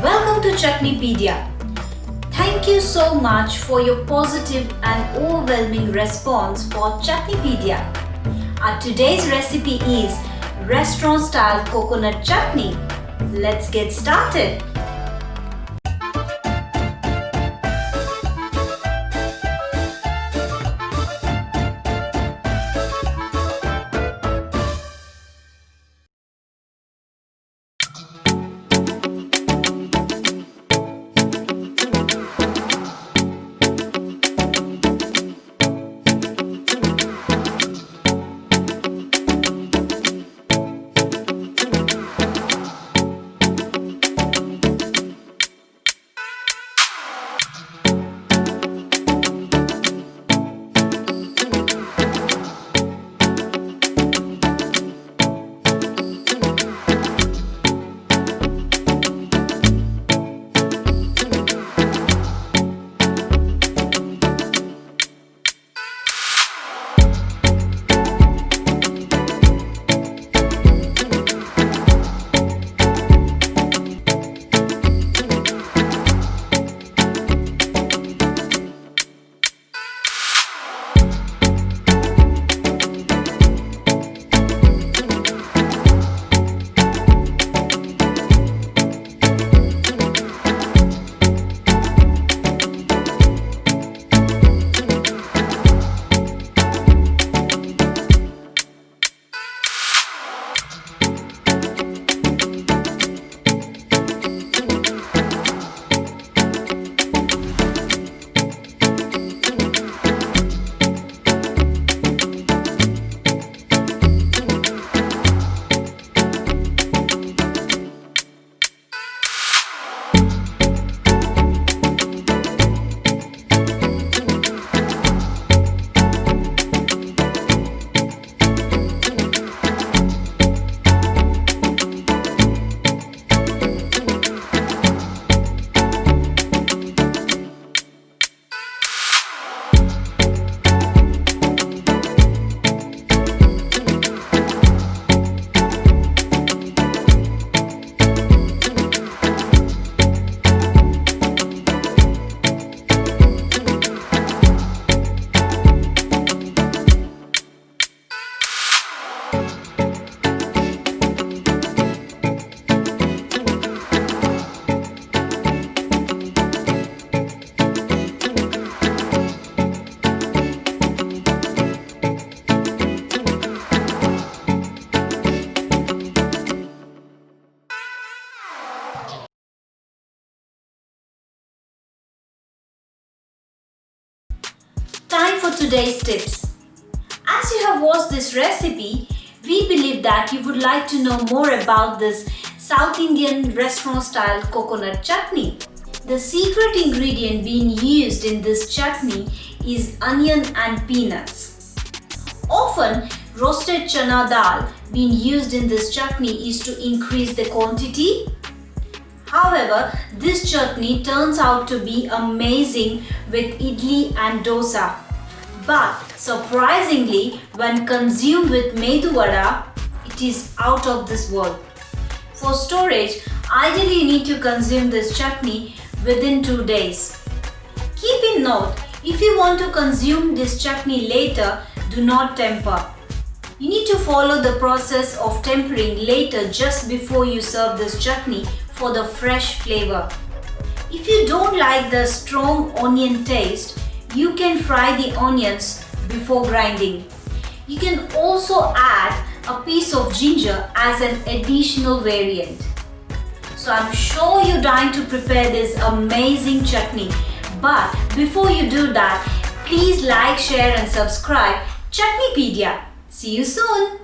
Welcome to ChunteyPedia. Thank you so much for your positive and overwhelming response for ChunteyPedia. Our today's recipe is restaurant style coconut chutney. Let's get started. Time for today's tips. As you have watched this recipe, we believe that you would like to know more about this South Indian restaurant style coconut chutney. The secret ingredient being used in this chutney is onion and peanuts. Often, roasted chana dal being used in this chutney is to increase the quantity. However, this chutney turns out to be amazing with idli and dosa. But surprisingly, when consumed with medu vada, it is out of this world. For storage, ideally you need to consume this chutney within 2 days. Keep in note, if you want to consume this chutney later, do not temper. You need to follow the process of tempering later just before you serve this chutney for the fresh flavor. If you don't like the strong onion taste, you can fry the onions before grinding. You can also add a piece of ginger as an additional variant. So I'm sure you're dying to prepare this amazing chutney. But before you do that, please like, share and subscribe ChunteyPedia. See you soon.